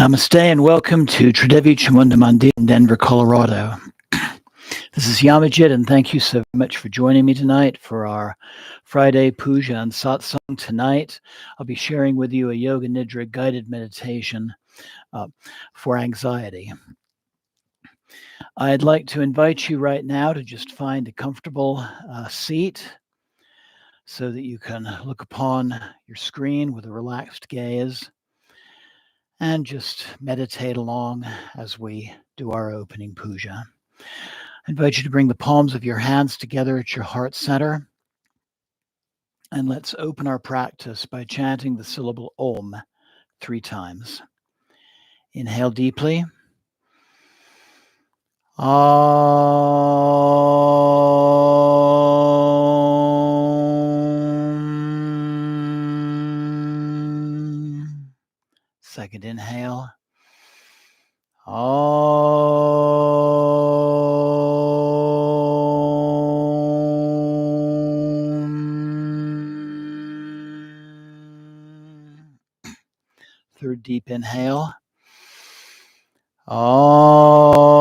Namaste and welcome to Tridevi Chamunda Mandir in Denver, Colorado. This is Yamajit, and thank you so much for joining me tonight for our Friday puja and satsang tonight. I'll be sharing with you a Yoga Nidra guided meditation for anxiety. I'd like to invite you right now to just find a comfortable seat so that you can look upon your screen with a relaxed gaze and just meditate along as we do our opening puja. I invite you to bring the palms of your hands together at your heart center. And let's open our practice by chanting the syllable Om 3 times. Inhale deeply. Om. Second inhale. Third deep inhale. Om.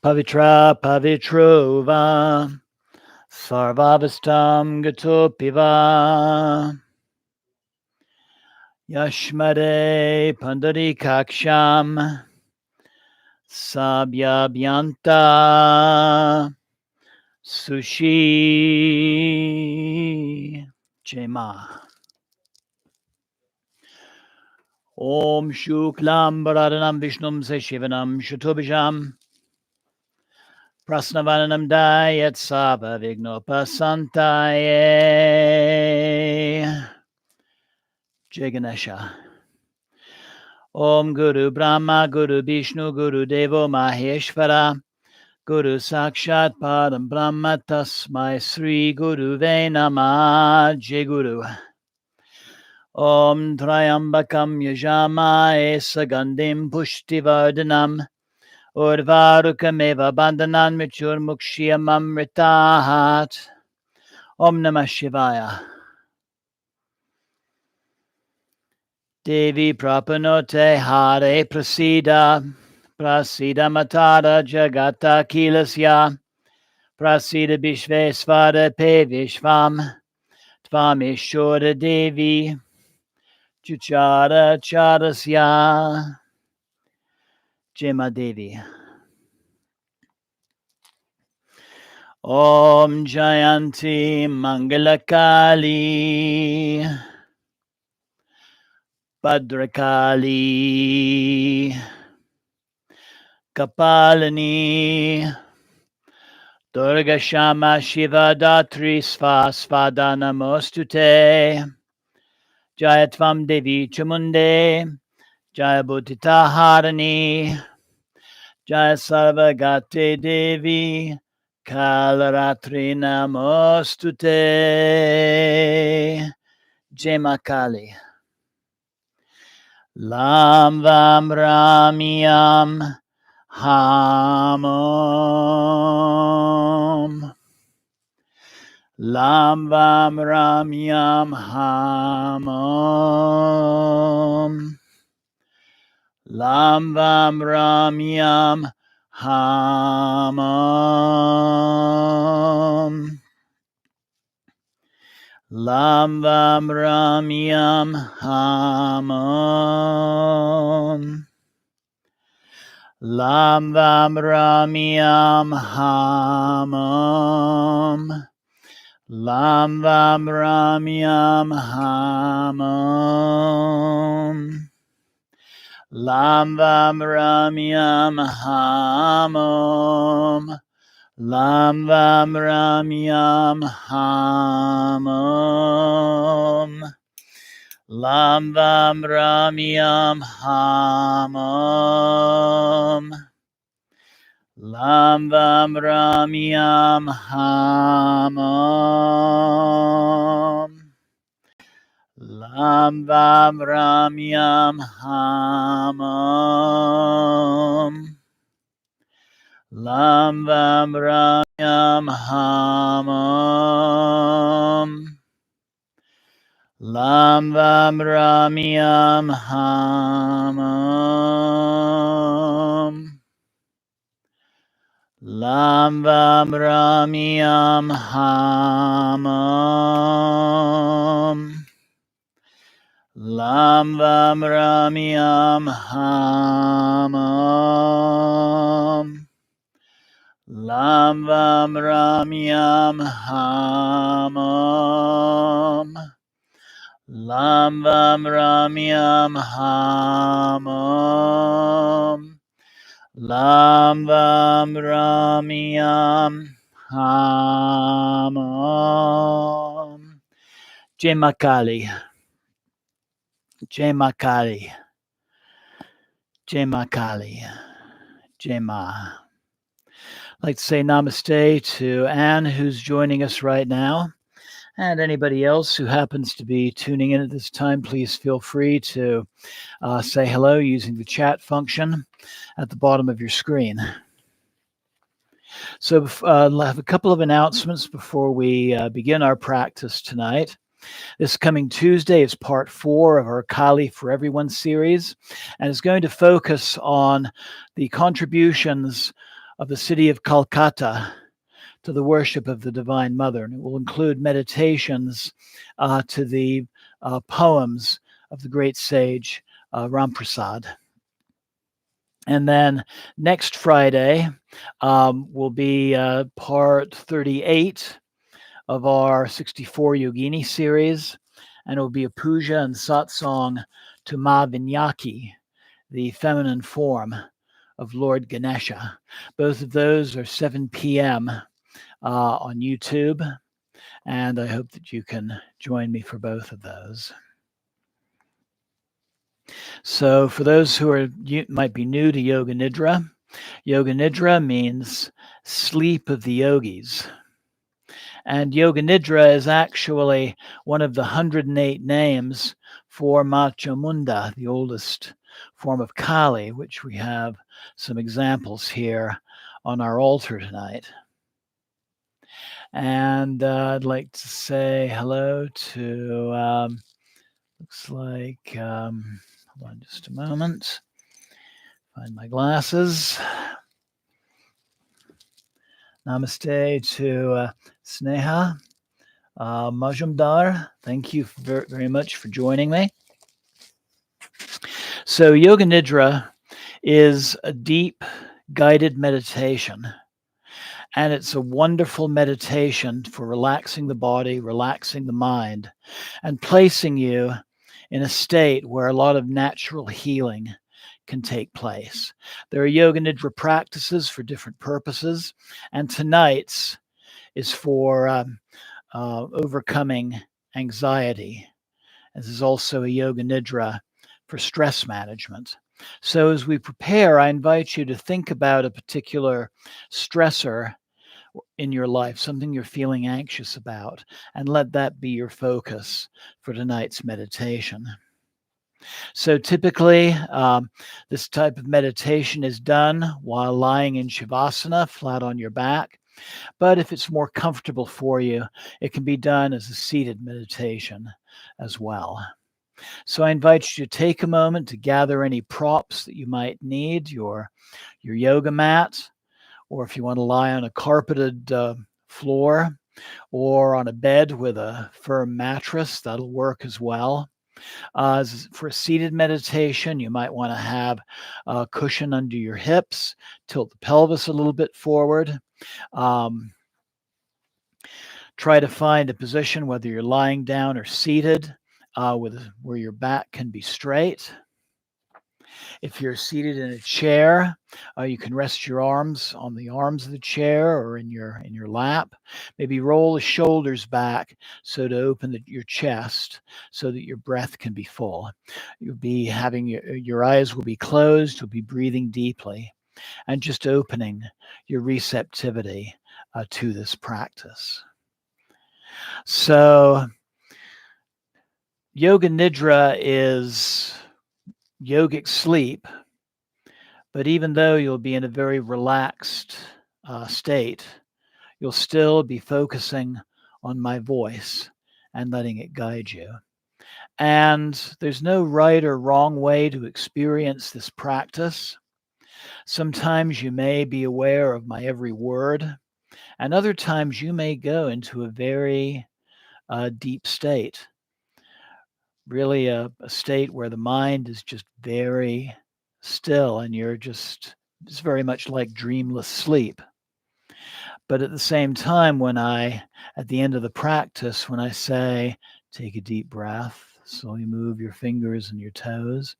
Pavitra Pavitrova Sarvavastam Gatopiva Yashmade Pandarikaksham Sabhyabhyanta Sushi Jema. Om Shuklam Bharadhanam Vishnum Seshivanam Shatobhijam Prasnavananam Dayat Sava Vignopasantaye Jai Ganesha. Om Guru Brahma Guru Vishnu Guru Devo Maheshvara Guru Sakshat Padam Brahma Tasmai Sri Guru Ve Namah Jai Guru. Om Trayambakam Yajamaye Sagandim Pushtivardhanam Urvarukam Bandhanan Michur Mukshiyam Amritahat. Om Namah Shivaya. Devi Prapanote Hare Prasida Prasida Matara Jagata Kilasya Prasida Vishvesvara Pe Vishvam Tvameshwara Devi Chuchara Charasya Jema Devi. Om Jayanti Mangalakali Bhadrakali Kapalani Durga Shama Shiva Datri Svasvada Namostute Jayatvam Devi Chamunde Jaya Bhutita Harani Jaya Sarvagate Devi Kalaratri Namostute Jema Kali. Lam Vam Ramyam Hamom. Lam Vam Ramyam Hamom. Lam Vam Ramyam Hamom. Lam Vam Ramyam Hamom. Lam Vam Ramyam Hamom. Lam Vam Ramyam Hamom. Lam Vam Ramyam Hamom. Lam Vam Ramyam Hamom. Lam vam ramyam hamam. Lam vam ramyam hamam. Lam vam ramyam hamam. Lam vam ramyam hamam. Lam vam ramyam hamam. Lam vam ramyam hamam. Lam vam ramyam hamam. Lam vam ramyam hamam. Lam vam ramyam hamam. Lam vam ramyam hamam. Jai Ma Kali. Jai Ma Kali. Jai Ma Kali. Jai Ma. I'd like to say namaste to Anne, who's joining us right now. And anybody else who happens to be tuning in at this time, please feel free to say hello using the chat function at the bottom of your screen. So I'll have a couple of announcements before we begin our practice tonight. This coming Tuesday is part 4 of our Kali for Everyone series, and it's going to focus on the contributions of the city of Calcutta to the worship of the Divine Mother. And it will include meditations to the poems of the great sage Ramprasad. And then next Friday will be part 38 of our 64 Yogini series, and it will be a puja and satsang to Ma Vinyaki, the feminine form of Lord Ganesha. Both of those are 7 p.m. On YouTube, and I hope that you can join me for both of those. So for those who might be new to Yoga Nidra means sleep of the yogis. And Yoga Nidra is actually one of the 108 names for Ma Chamunda, the oldest form of Kali, which we have some examples here on our altar tonight. And I'd like to say hello to, looks like, hold on just a moment, find my glasses. Namaste to Sneha Majumdar. Thank you very, very much for joining me. So Yoga Nidra is a deep guided meditation, and it's a wonderful meditation for relaxing the body, relaxing the mind, and placing you in a state where a lot of natural healing can take place. There are Yoga Nidra practices for different purposes, and tonight's is for overcoming anxiety. This is also a Yoga Nidra for stress management. So as we prepare, I invite you to think about a particular stressor in your life, something you're feeling anxious about, and let that be your focus for tonight's meditation. So typically, this type of meditation is done while lying in Shavasana, flat on your back. But if it's more comfortable for you, it can be done as a seated meditation as well. So I invite you to take a moment to gather any props that you might need, your yoga mat, or if you want to lie on a carpeted floor or on a bed with a firm mattress, that'll work as well. For a seated meditation, you might want to have a cushion under your hips, tilt the pelvis a little bit forward. Try to find a position, whether you're lying down or seated, where your back can be straight. If you're seated in a chair, you can rest your arms on the arms of the chair or in your lap. Maybe roll the shoulders back so to open your chest so that your breath can be full. You'll be having your eyes will be closed. You'll be breathing deeply and just opening your receptivity to this practice. So, Yoga Nidra is yogic sleep, but even though you'll be in a very relaxed state, you'll still be focusing on my voice and letting it guide you. And there's no right or wrong way to experience this practice. Sometimes you may be aware of my every word, and other times you may go into a very deep state, really a state where the mind is just very still and you're just, it's very much like dreamless sleep. But at the same time, at the end of the practice, when I say, take a deep breath, slowly move your fingers and your toes,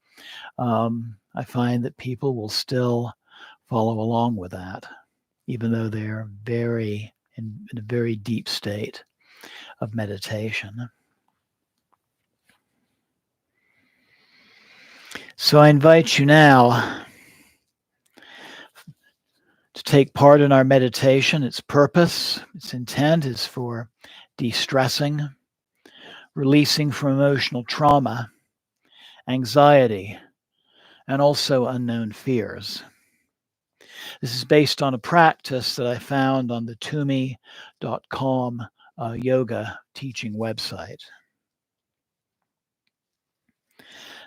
I find that people will still follow along with that, even though they're in a very deep state of meditation. So I invite you now to take part in our meditation. Its purpose, its intent is for de-stressing, releasing from emotional trauma, anxiety, and also unknown fears. This is based on a practice that I found on the tumi.com yoga teaching website.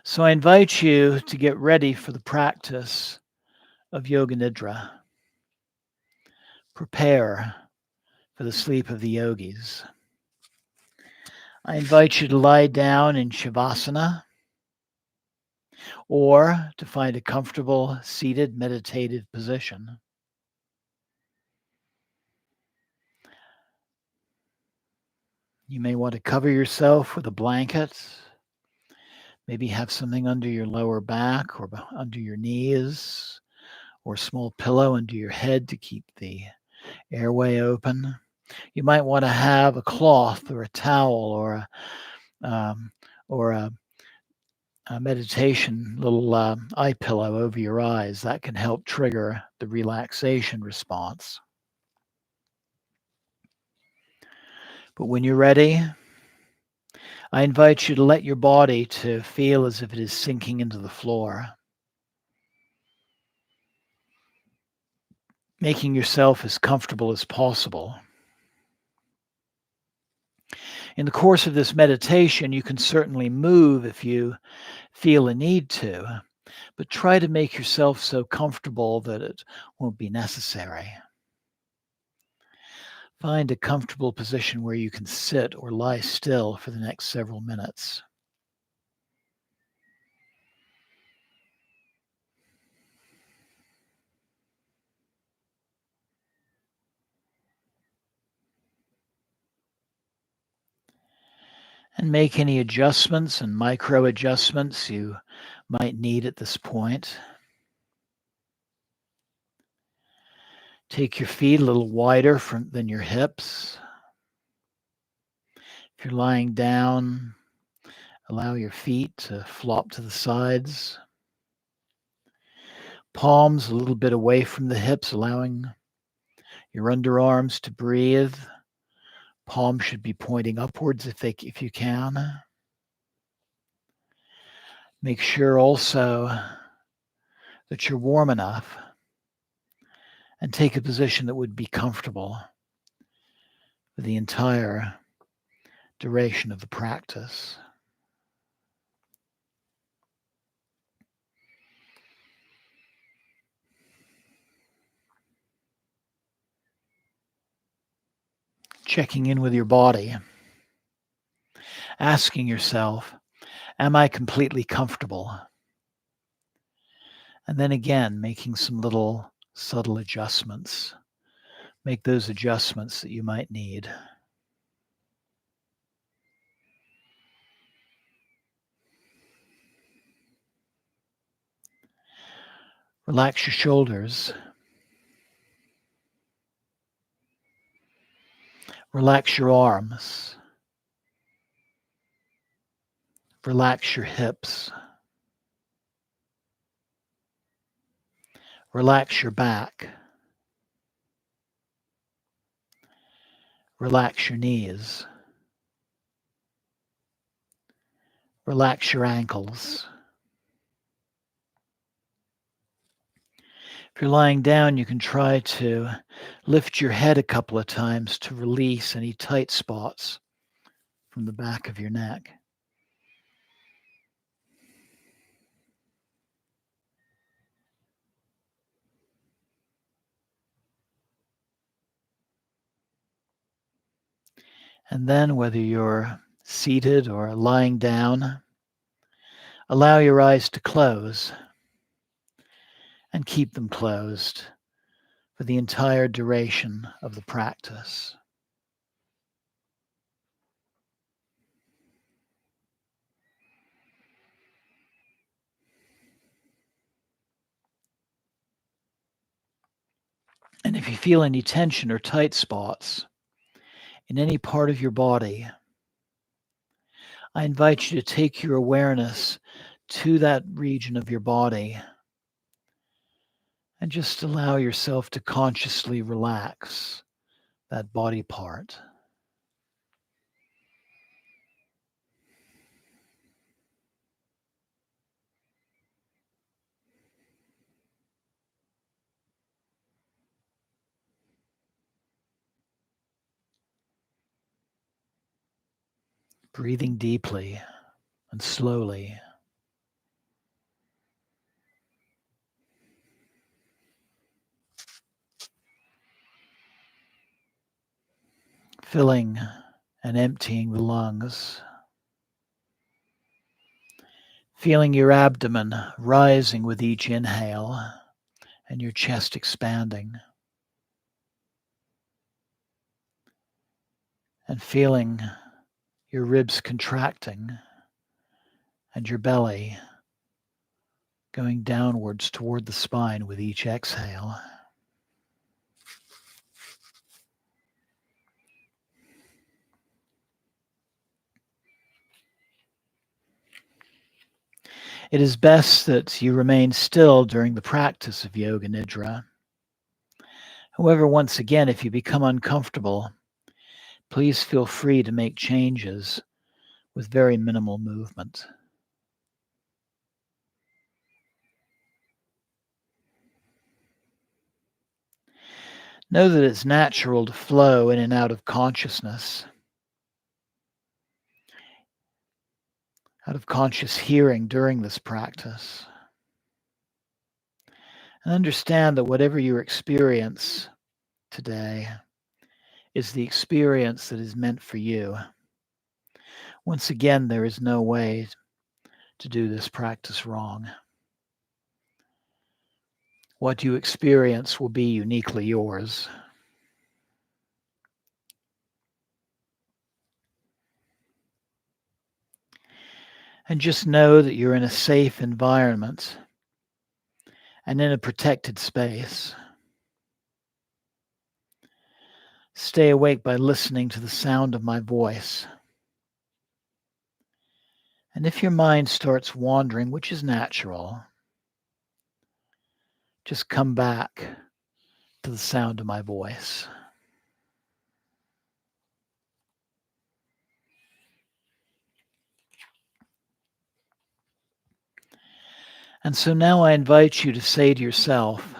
So I invite you to get ready for the practice of Yoga Nidra. Prepare for the sleep of the yogis. I invite you to lie down in Shavasana or to find a comfortable seated meditative position. You may want to cover yourself with a blanket, maybe have something under your lower back or under your knees, or a small pillow under your head to keep the airway open. You might want to have a cloth or a towel or a meditation little eye pillow over your eyes. That can help trigger the relaxation response. But when you're ready, I invite you to let your body to feel as if it is sinking into the floor, making yourself as comfortable as possible. In the course of this meditation, you can certainly move if you feel a need to, but try to make yourself so comfortable that it won't be necessary. Find a comfortable position where you can sit or lie still for the next several minutes. And make any adjustments and micro adjustments you might need at this point. Take your feet a little wider than your hips. If you're lying down, allow your feet to flop to the sides. Palms a little bit away from the hips, allowing your underarms to breathe. Palms should be pointing upwards if you can. Make sure also that you're warm enough and take a position that would be comfortable for the entire duration of the practice. Checking in with your body, asking yourself, am I completely comfortable? And then again, making some little subtle adjustments. Make those adjustments that you might need. Relax your shoulders. Relax your arms. Relax your hips. Relax your back. Relax your knees. Relax your ankles. If you're lying down, you can try to lift your head a couple of times to release any tight spots from the back of your neck. And then, whether you're seated or lying down, allow your eyes to close and keep them closed for the entire duration of the practice. And if you feel any tension or tight spots in any part of your body, I invite you to take your awareness to that region of your body and just allow yourself to consciously relax that body part. Breathing deeply and slowly. Filling and emptying the lungs. Feeling your abdomen rising with each inhale and your chest expanding. And feeling your ribs contracting and your belly going downwards toward the spine with each exhale. It is best that you remain still during the practice of Yoga Nidra. However, once again, if you become uncomfortable, please feel free to make changes with very minimal movement. Know that it's natural to flow in and out of consciousness, out of conscious hearing during this practice. And understand that whatever your experience today is the experience that is meant for you. Once again, there is no way to do this practice wrong. What you experience will be uniquely yours. And just know that you're in a safe environment and in a protected space. Stay awake by listening to the sound of my voice. And if your mind starts wandering, which is natural, just come back to the sound of my voice. And so now I invite you to say to yourself,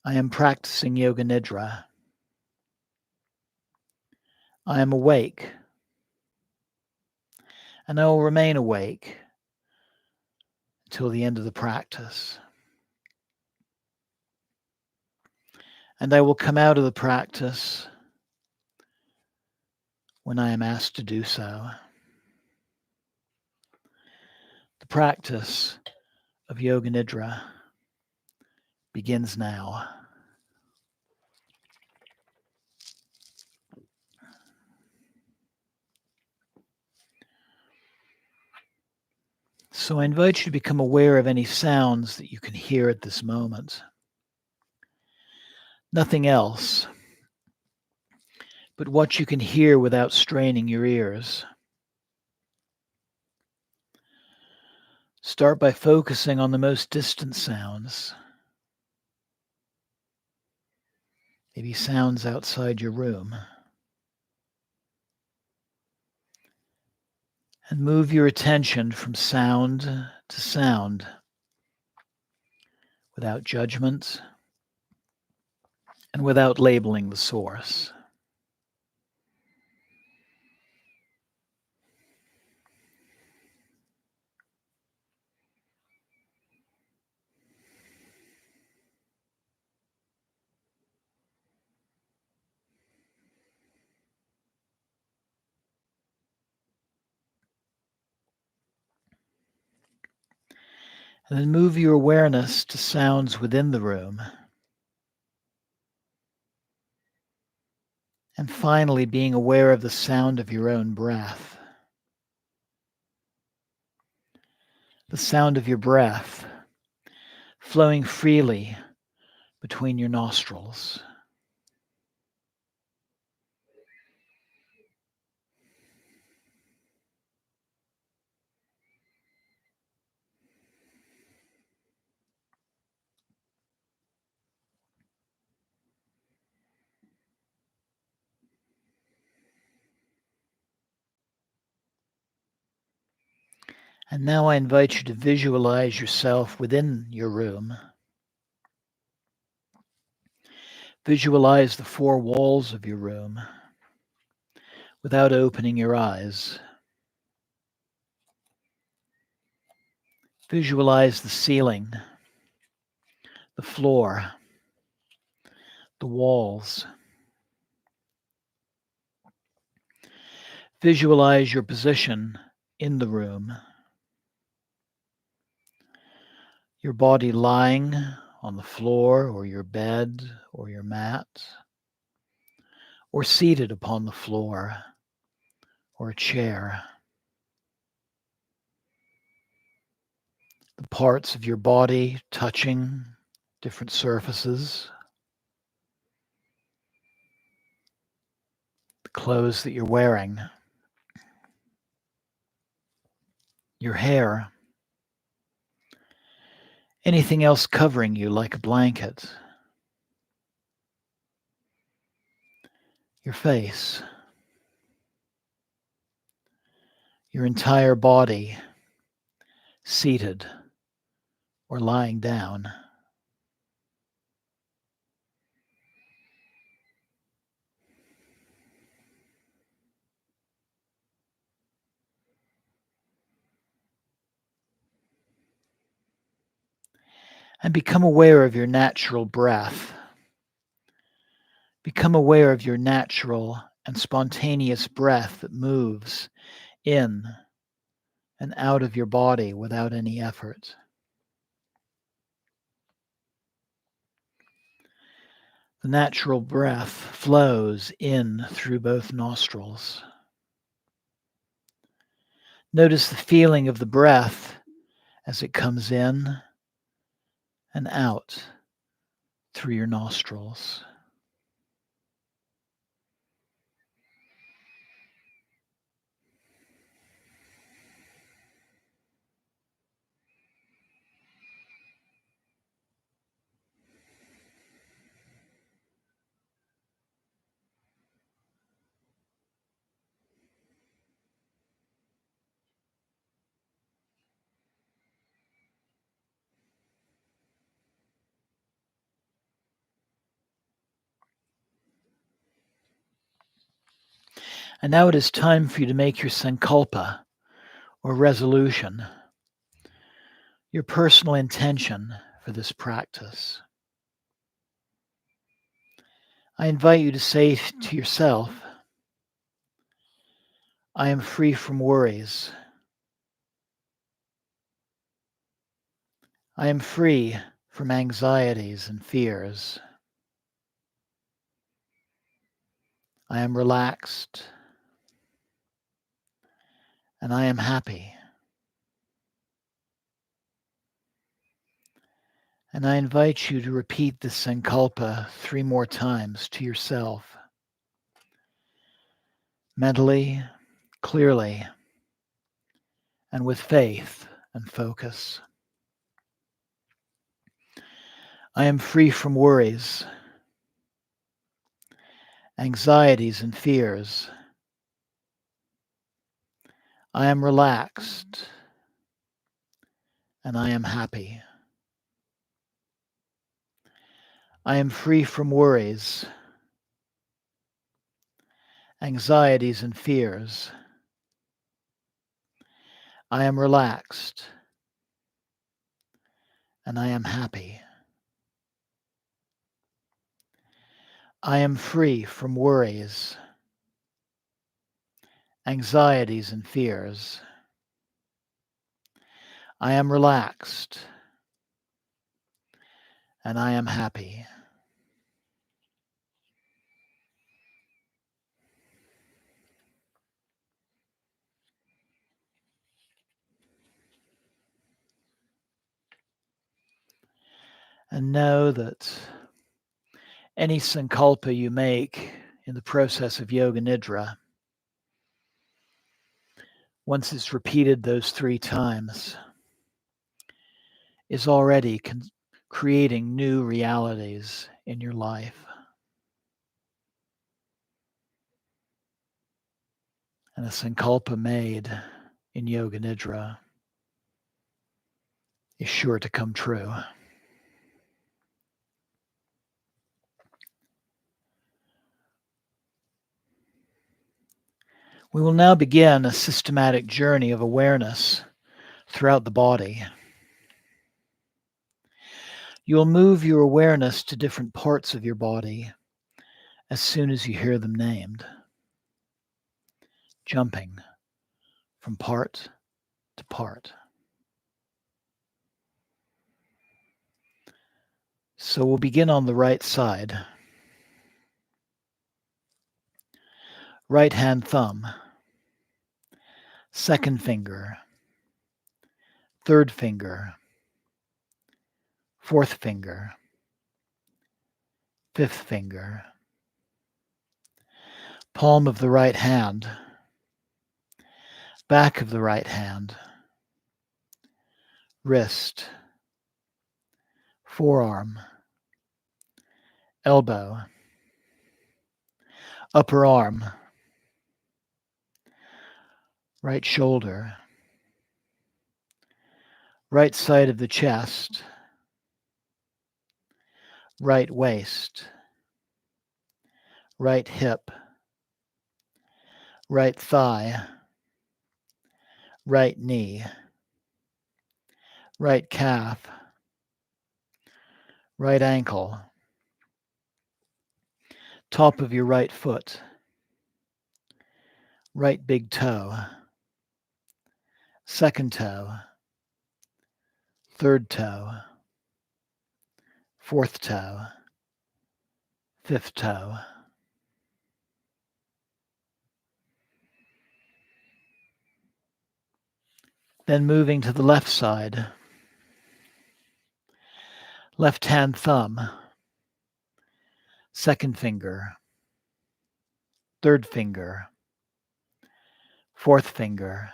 I am practicing Yoga Nidra. I am awake, and I will remain awake until the end of the practice. And I will come out of the practice when I am asked to do so. The practice of Yoga Nidra begins now. So I invite you to become aware of any sounds that you can hear at this moment. Nothing else, but what you can hear without straining your ears. Start by focusing on the most distant sounds, maybe sounds outside your room. And move your attention from sound to sound without judgment and without labeling the source. And then move your awareness to sounds within the room. And finally, being aware of the sound of your own breath. The sound of your breath flowing freely between your nostrils. And now I invite you to visualize yourself within your room. Visualize the four walls of your room without opening your eyes. Visualize the ceiling, the floor, the walls. Visualize your position in the room. Your body lying on the floor or your bed or your mat, or seated upon the floor or a chair. The parts of your body touching different surfaces. The clothes that you're wearing. Your hair. Anything else covering you like a blanket. Your face. Your entire body seated or lying down. And become aware of your natural breath. Become aware of your natural and spontaneous breath that moves in and out of your body without any effort. The natural breath flows in through both nostrils. Notice the feeling of the breath as it comes in and out through your nostrils. And now it is time for you to make your sankalpa, or resolution, your personal intention for this practice. I invite you to say to yourself, I am free from worries. I am free from anxieties and fears. I am relaxed and I am happy. And I invite you to repeat this sankalpa 3 more times to yourself, mentally, clearly, and with faith and focus. I am free from worries, anxieties, and fears. I am relaxed, and I am happy. I am free from worries, anxieties, and fears. I am relaxed, and I am happy. I am free from worries, anxieties, and fears. I am relaxed, and I am happy. And know that any sankalpa you make in the process of yoga nidra, once it's repeated those 3 times, is already creating new realities in your life. And a sankalpa made in yoga nidra is sure to come true. We will now begin a systematic journey of awareness throughout the body. You will move your awareness to different parts of your body as soon as you hear them named, jumping from part to part. So we'll begin on the right side. Right hand thumb, second finger, third finger, fourth finger, fifth finger, palm of the right hand, back of the right hand, wrist, forearm, elbow, upper arm, right shoulder, right side of the chest, right waist, right hip, right thigh, right knee, right calf, right ankle, top of your right foot, right big toe, second toe, third toe, fourth toe, fifth toe. Then moving to the left side, left hand thumb, second finger, third finger, fourth finger,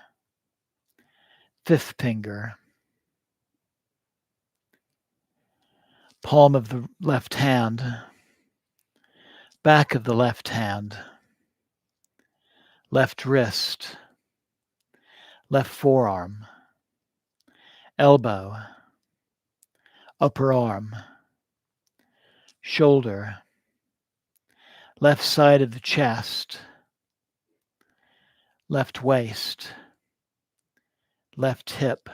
fifth finger, palm of the left hand, back of the left hand, left wrist, left forearm, elbow, upper arm, shoulder, left side of the chest, left waist, left hip,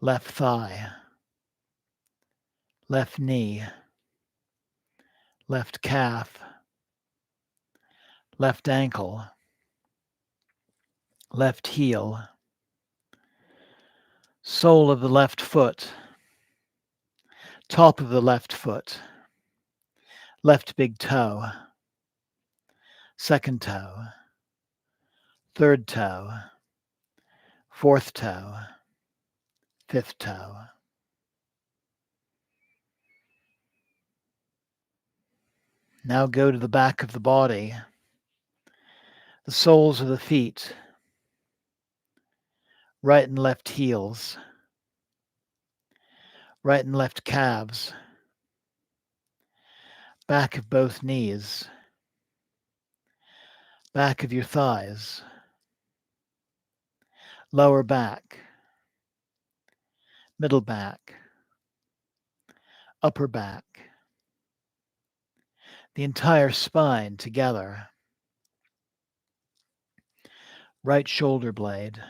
left thigh, left knee, left calf, left ankle, left heel, sole of the left foot, top of the left foot, left big toe, second toe, third toe, fourth toe, fifth toe. Now go to the back of the body, the soles of the feet, right and left heels, right and left calves, back of both knees, back of your thighs, lower back, middle back, upper back, the entire spine together, right shoulder blade,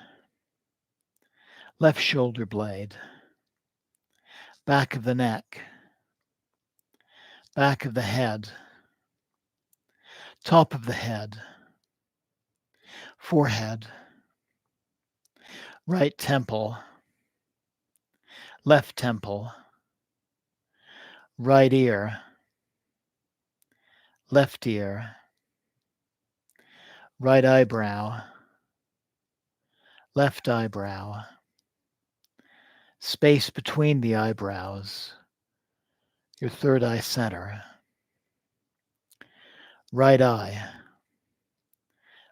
left shoulder blade, back of the neck, back of the head, top of the head, forehead, right temple, left temple, right ear, left ear, right eyebrow, left eyebrow, space between the eyebrows, your third eye center, right eye,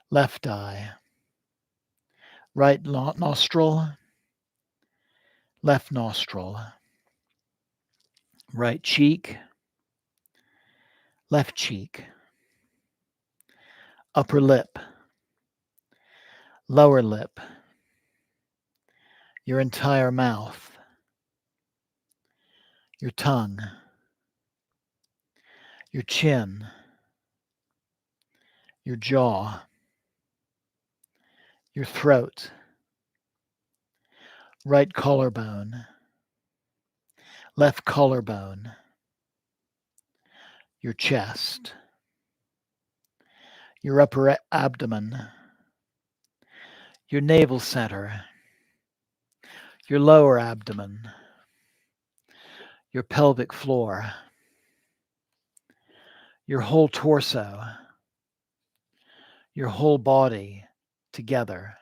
left eye, right nostril, left nostril, right cheek, left cheek, upper lip, lower lip, your entire mouth, your tongue, your chin, your jaw, your throat, right collarbone, left collarbone, your chest, your upper abdomen, your navel center, your lower abdomen, your pelvic floor, your whole torso, your whole body together,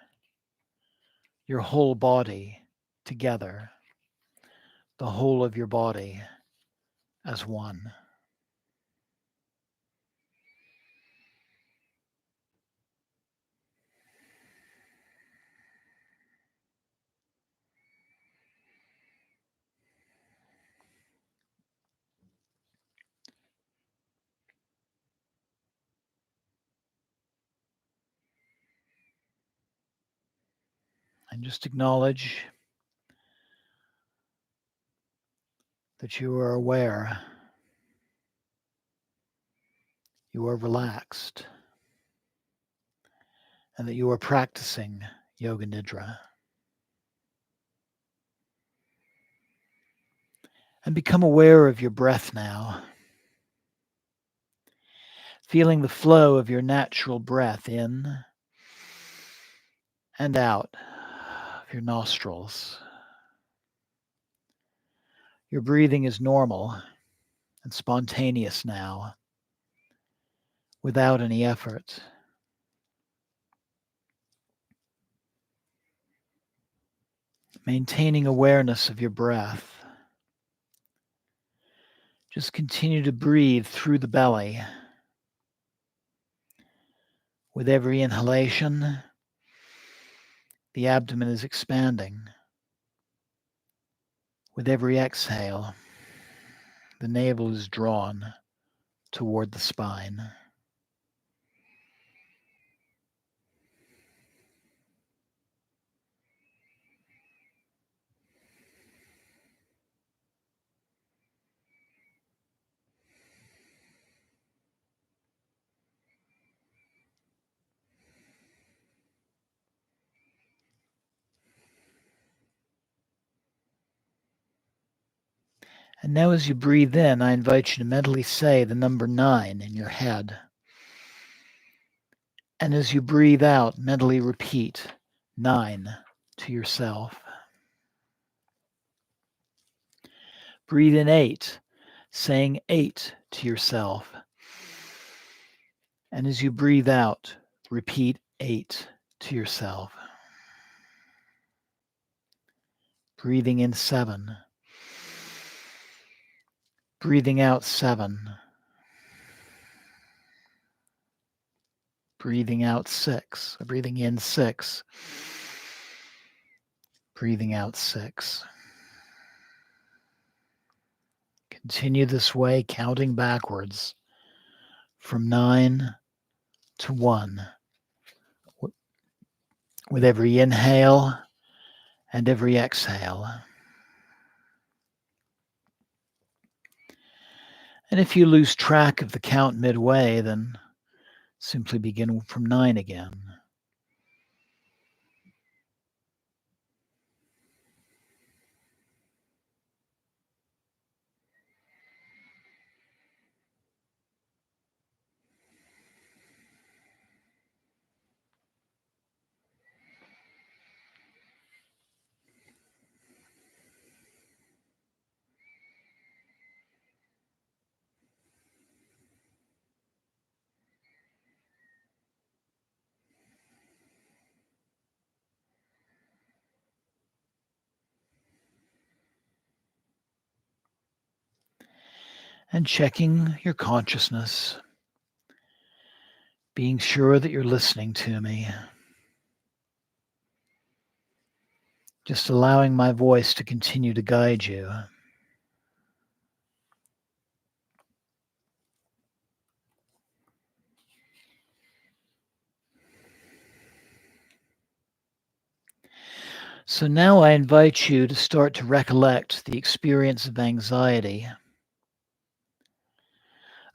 your whole body together, the whole of your body as one. And just acknowledge that you are aware, you are relaxed, and that you are practicing Yoga Nidra. And become aware of your breath now, feeling the flow of your natural breath in and out of your nostrils. Your breathing is normal and spontaneous now, without any effort. Maintaining awareness of your breath. Just continue to breathe through the belly. With every inhalation, the abdomen is expanding. With every exhale, the navel is drawn toward the spine. And now as you breathe in, I invite you to mentally say the number 9 in your head. And as you breathe out, mentally repeat 9 to yourself. Breathe in 8, saying 8 to yourself. And as you breathe out, repeat 8 to yourself. Breathing in 7. Breathing out 7. breathing out 6, breathing in 6, breathing out 6. Continue this way, counting backwards from 9 to 1. With every inhale and every exhale. And if you lose track of the count midway, then simply begin from 9 again. And checking your consciousness, being sure that you're listening to me. Just allowing my voice to continue to guide you. So now I invite you to start to recollect the experience of anxiety,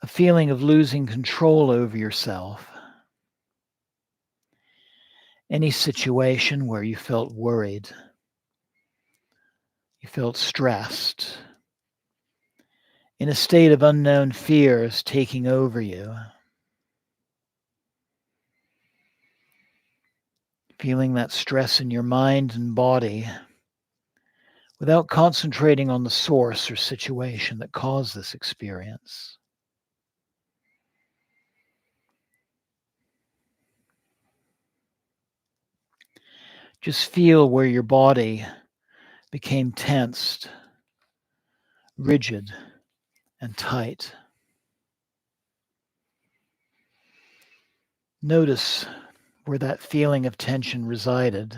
a feeling of losing control over yourself, any situation where you felt worried, you felt stressed, in a state of unknown fears taking over you, feeling that stress in your mind and body without concentrating on the source or situation that caused this experience. Just feel where your body became tensed, rigid, and tight. Notice where that feeling of tension resided.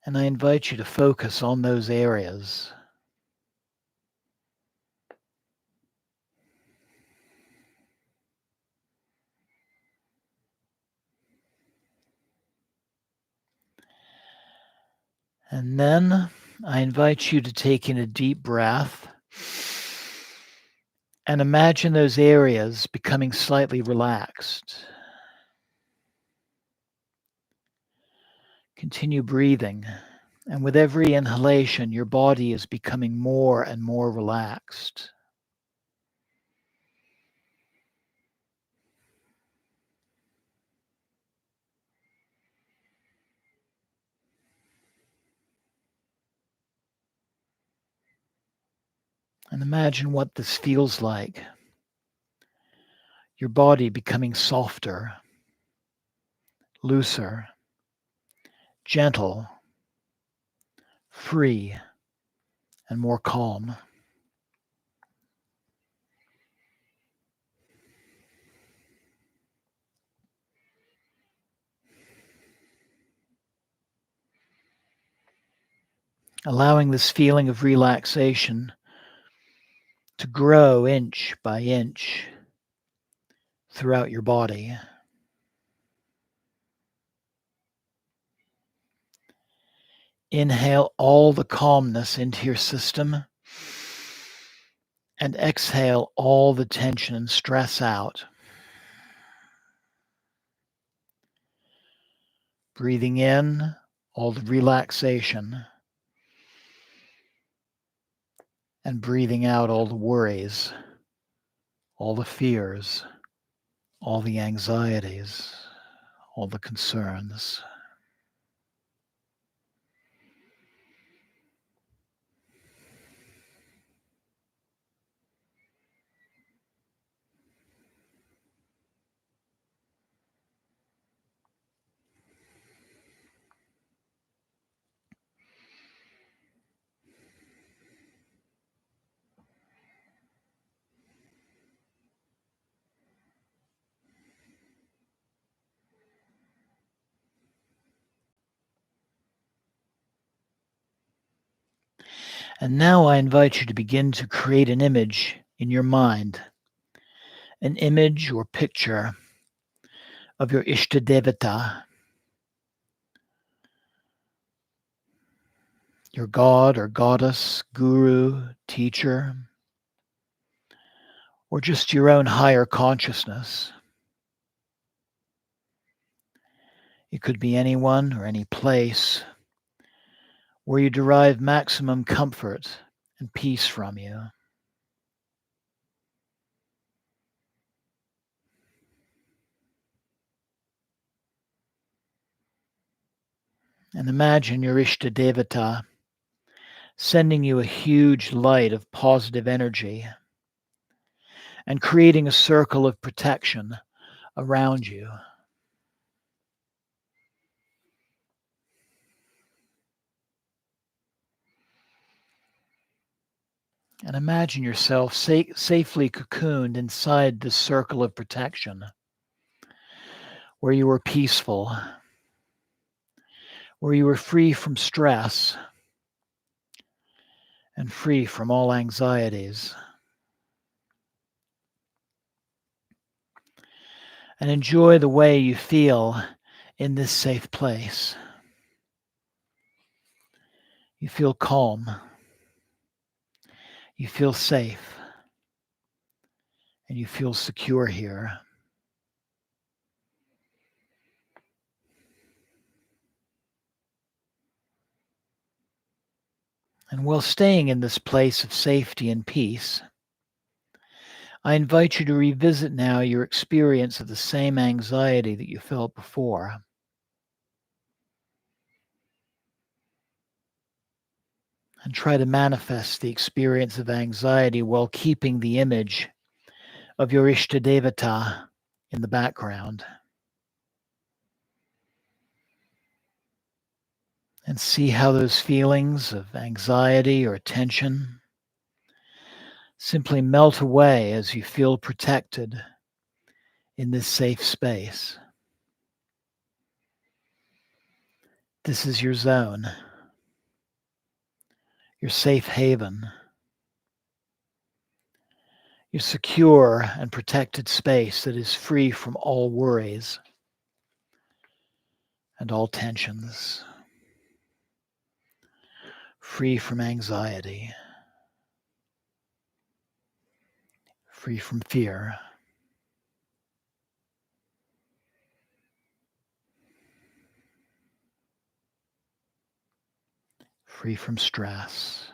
And I invite you to focus on those areas. And then I invite you to take in a deep breath and imagine those areas becoming slightly relaxed. Continue breathing, and with every inhalation, your body is becoming more and more relaxed. And imagine what this feels like. Your body becoming softer, looser, gentle, free, and more calm. Allowing this feeling of relaxation to grow inch by inch throughout your body. Inhale all the calmness into your system and exhale all the tension and stress out. Breathing in all the relaxation and breathing out all the worries, all the fears, all the anxieties, all the concerns. And now I invite you to begin to create an image in your mind, an image or picture of your Ishtadevata, your god or goddess, guru, teacher, or just your own higher consciousness. It could be anyone or any place where you derive maximum comfort and peace from you. And imagine your Ishtadevata sending you a huge light of positive energy and creating a circle of protection around you. And imagine yourself safely cocooned inside this circle of protection where you are peaceful, where you are free from stress and free from all anxieties. And enjoy the way you feel in this safe place. You feel calm. You feel safe. And you feel secure here. And while staying in this place of safety and peace, I invite you to revisit now your experience of the same anxiety that you felt before. And try to manifest the experience of anxiety while keeping the image of your Ishtadevata in the background. And see how those feelings of anxiety or tension simply melt away as you feel protected in this safe space. This is your zone, your safe haven, your secure and protected space that is free from all worries and all tensions, free from anxiety, free from fear. Free from stress.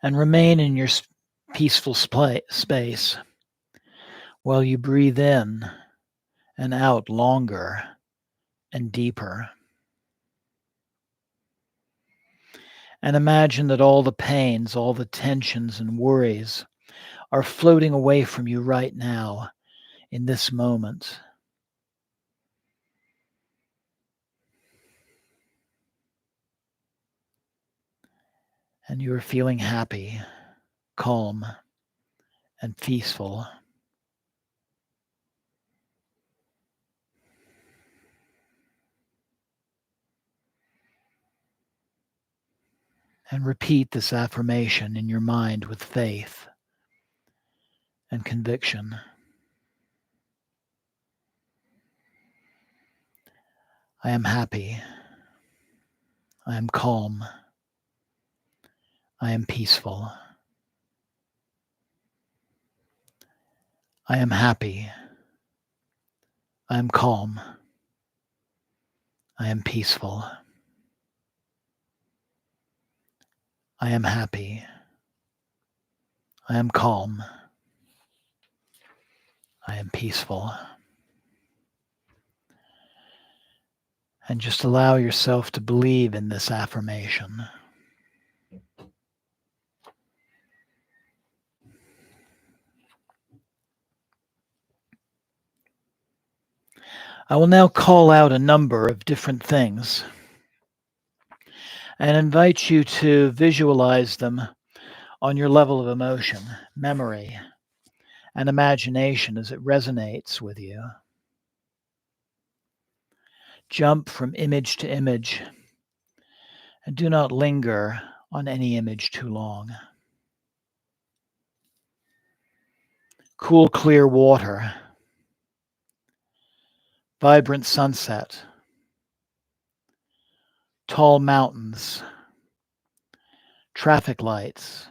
And remain in your peaceful space while you breathe in and out longer and deeper. And imagine that all the pains, all the tensions and worries are floating away from you right now in this moment. And you are feeling happy, calm, and peaceful. And repeat this affirmation in your mind with faith and conviction. I am happy. I am calm. I am peaceful. I am happy. I am calm. I am peaceful. I am happy. I am calm. I am peaceful. And just allow yourself to believe in this affirmation. I will now call out a number of different things and invite you to visualize them on your level of emotion, memory, and imagination as it resonates with you. Jump from image to image and do not linger on any image too long. Cool, clear water, vibrant sunset, tall mountains, traffic lights,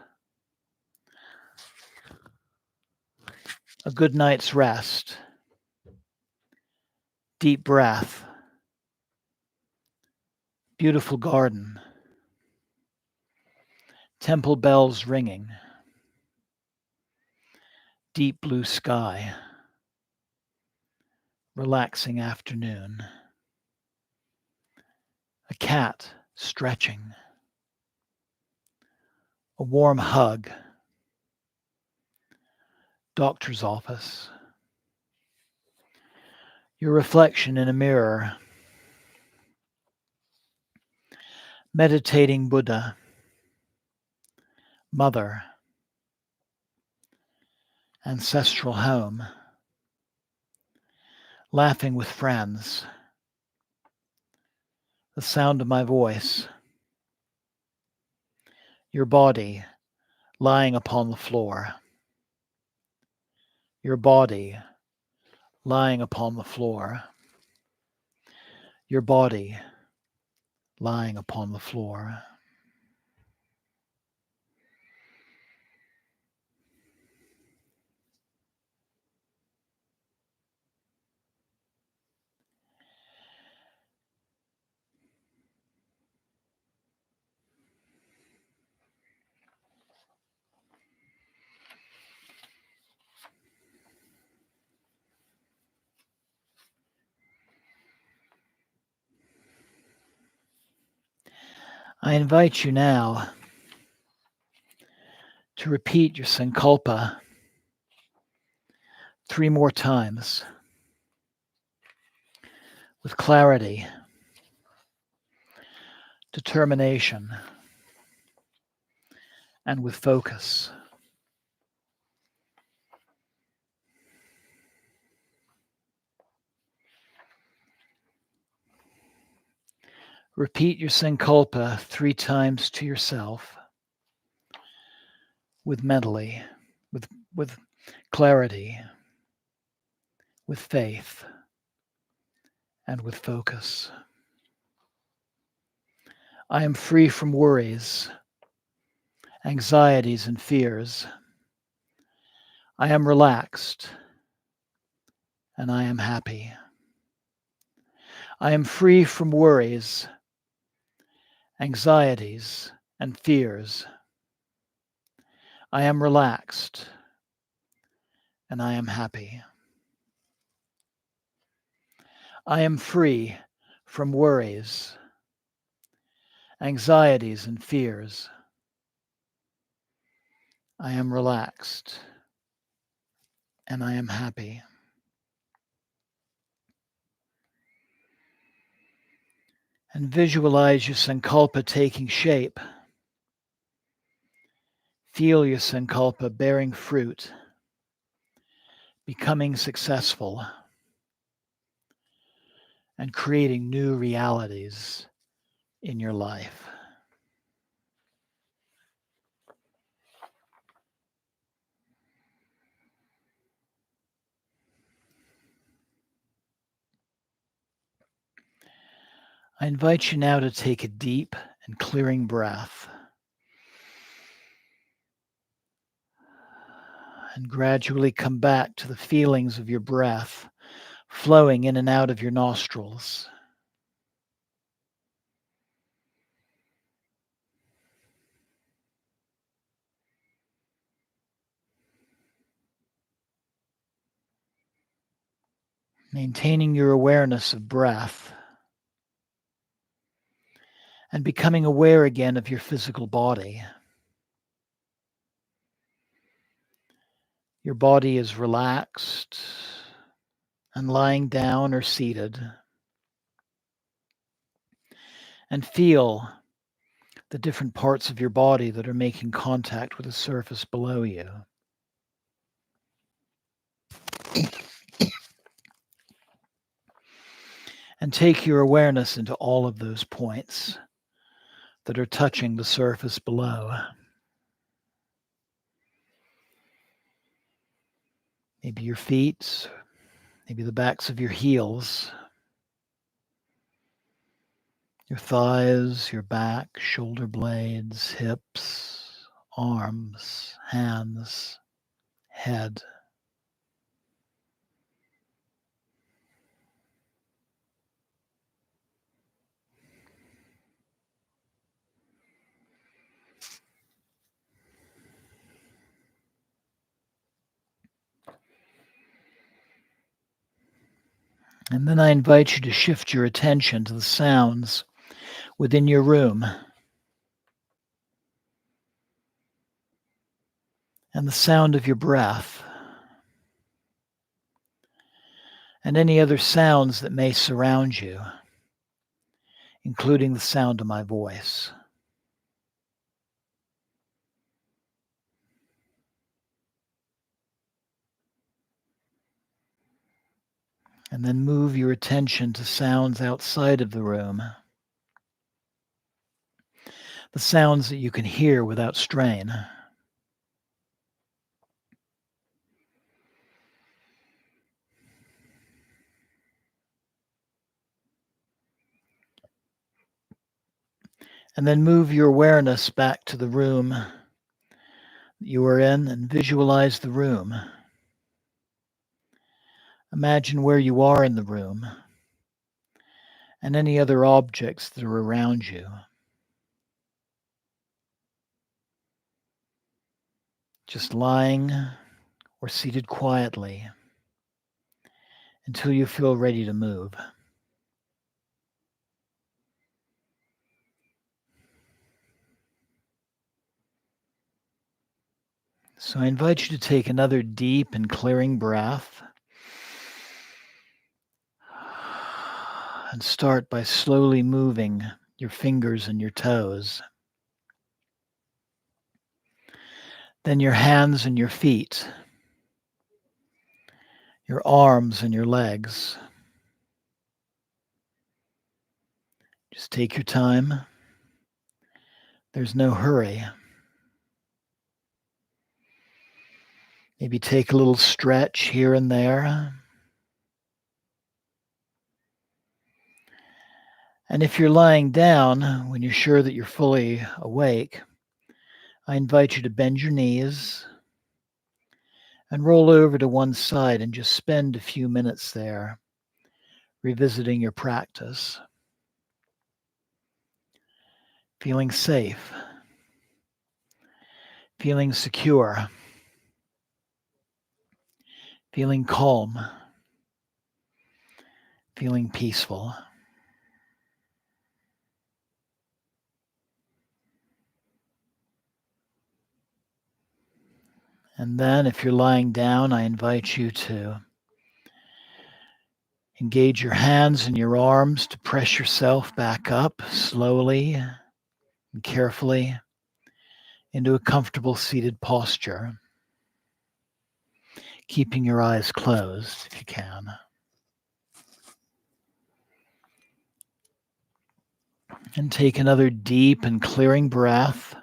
a good night's rest, deep breath, beautiful garden, temple bells ringing, deep blue sky, relaxing afternoon, a cat stretching, a warm hug, doctor's office, your reflection in a mirror, meditating Buddha, mother, ancestral home, laughing with friends, the sound of my voice, your body lying upon the floor, your body lying upon the floor, your body lying upon the floor. I invite you now to repeat your sankalpa 3 more times with clarity, determination, and with focus. Repeat your sankalpa 3 times to yourself with mentally, with clarity, with faith, and with focus. I am free from worries, anxieties, and fears. I am relaxed, and I am happy. I am free from worries, anxieties, and fears. I am relaxed, and I am happy. I am free from worries, anxieties, and fears. I am relaxed, and I am happy. And visualize your sankalpa taking shape. Feel your sankalpa bearing fruit, becoming successful, and creating new realities in your life. I invite you now to take a deep and clearing breath and gradually come back to the feelings of your breath flowing in and out of your nostrils. Maintaining your awareness of breath and becoming aware again of your physical body. Your body is relaxed and lying down or seated. And feel the different parts of your body that are making contact with the surface below you. And take your awareness into all of those points that are touching the surface below. Maybe your feet, maybe the backs of your heels, your thighs, your back, shoulder blades, hips, arms, hands, head. And then I invite you to shift your attention to the sounds within your room and the sound of your breath and any other sounds that may surround you, including the sound of my voice. And then move your attention to sounds outside of the room, the sounds that you can hear without strain. And then move your awareness back to the room that you are in and visualize the room. Imagine where you are in the room and any other objects that are around you. Just lying or seated quietly until you feel ready to move. So I invite you to take another deep and clearing breath and start by slowly moving your fingers and your toes. Then your hands and your feet, your arms and your legs. Just take your time. There's no hurry. Maybe take a little stretch here and there. And if you're lying down, when you're sure that you're fully awake, I invite you to bend your knees and roll over to one side and just spend a few minutes there, revisiting your practice, feeling safe, feeling secure, feeling calm, feeling peaceful. And then if you're lying down, I invite you to engage your hands and your arms to press yourself back up slowly and carefully into a comfortable seated posture, keeping your eyes closed if you can. And take another deep and clearing breath.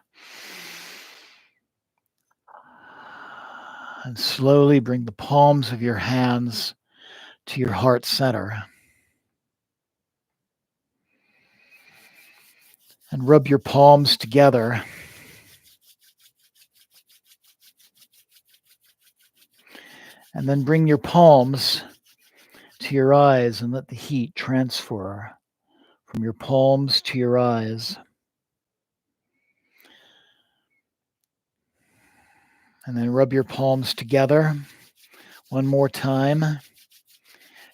And slowly bring the palms of your hands to your heart center. And rub your palms together. And then bring your palms to your eyes and let the heat transfer from your palms to your eyes. And then rub your palms together one more time,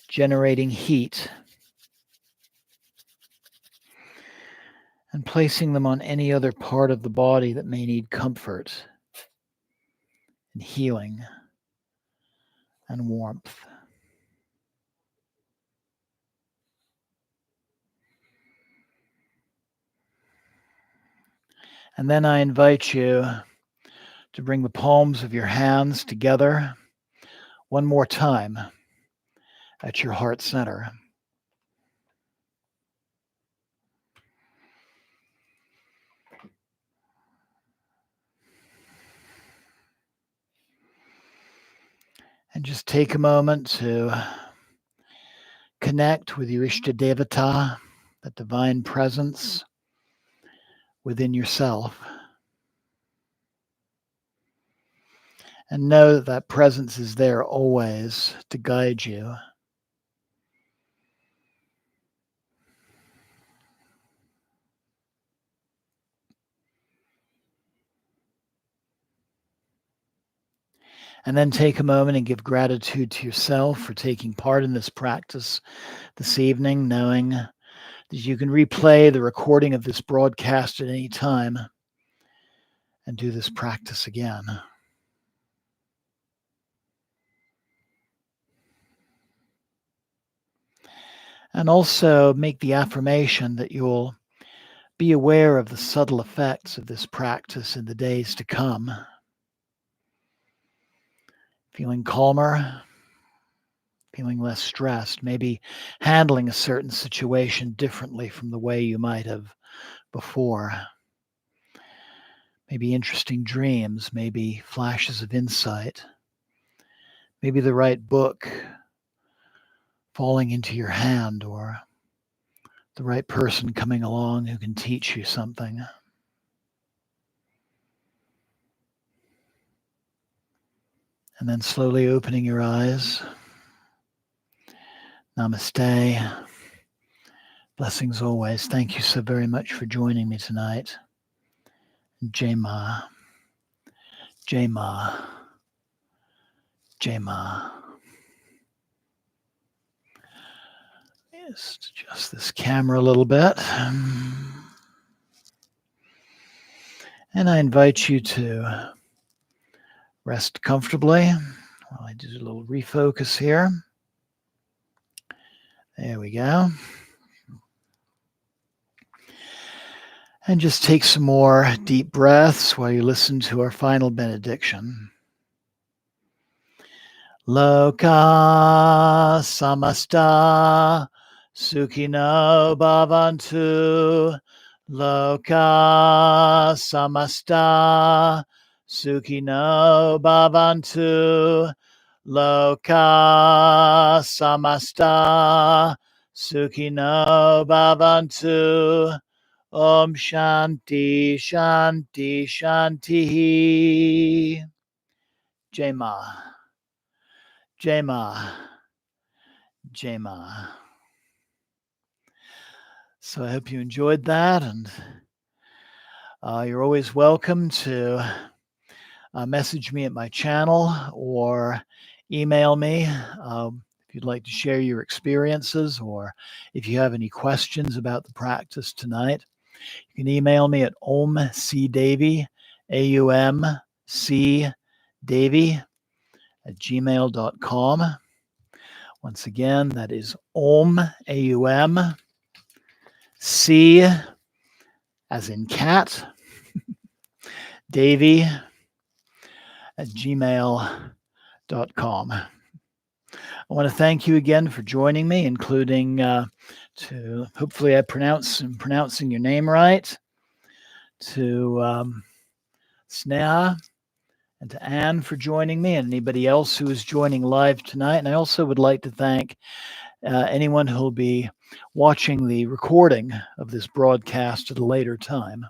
generating heat. And placing them on any other part of the body that may need comfort and healing and warmth. And then I invite you to bring the palms of your hands together one more time at your heart center. And just take a moment to connect with your Ishtadevata, that divine presence within yourself. And know that that presence is there always to guide you. And then take a moment and give gratitude to yourself for taking part in this practice this evening, knowing that you can replay the recording of this broadcast at any time and do this practice again. And also make the affirmation that you'll be aware of the subtle effects of this practice in the days to come. Feeling calmer, feeling less stressed, maybe handling a certain situation differently from the way you might have before. Maybe interesting dreams, maybe flashes of insight, maybe the right book falling into your hand, or the right person coming along who can teach you something. And then slowly opening your eyes. Namaste. Blessings always. Thank you so very much for joining me tonight. Jai Ma. Jai Ma. Jai Ma. Just adjust this camera a little bit. And I invite you to rest comfortably while I do a little refocus here. There we go. And just take some more deep breaths while you listen to our final benediction. Loka samasta sukhino bhavantu. Loka samasta sukhino bhavantu. Loka samasta sukhino bhavantu. Om Shanti Shanti Shanti. Jai Ma. Jai Ma. Jai Ma. So I hope you enjoyed that, and you're always welcome to message me at my channel or email me if you'd like to share your experiences, or if you have any questions about the practice tonight. You can email me at omcdavy, AUMC at gmail.com. Once again, that is AUMC as in cat, Davy at gmail.com. I want to thank you again for joining me, including to hopefully I'm pronouncing your name right, to Sneha and to Anne for joining me, and anybody else who is joining live tonight. And I also would like to thank anyone who will be watching the recording of this broadcast at a later time.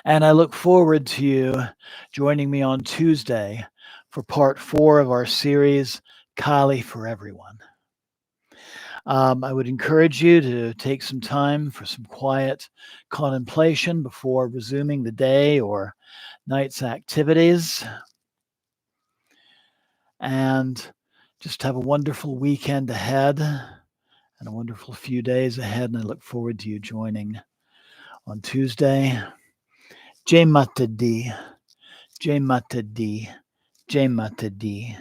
And I look forward to you joining me on Tuesday for part 4 of our series, Kali for Everyone. I would encourage you to take some time for some quiet contemplation before resuming the day or night's activities. And just have a wonderful weekend ahead and a wonderful few days ahead. And I look forward to you joining on Tuesday. Jai Mata Di. Jai Mata Di. Jai Mata Di.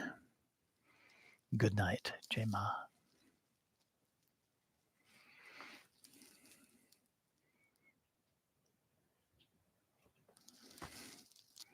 Good night. Jai Ma.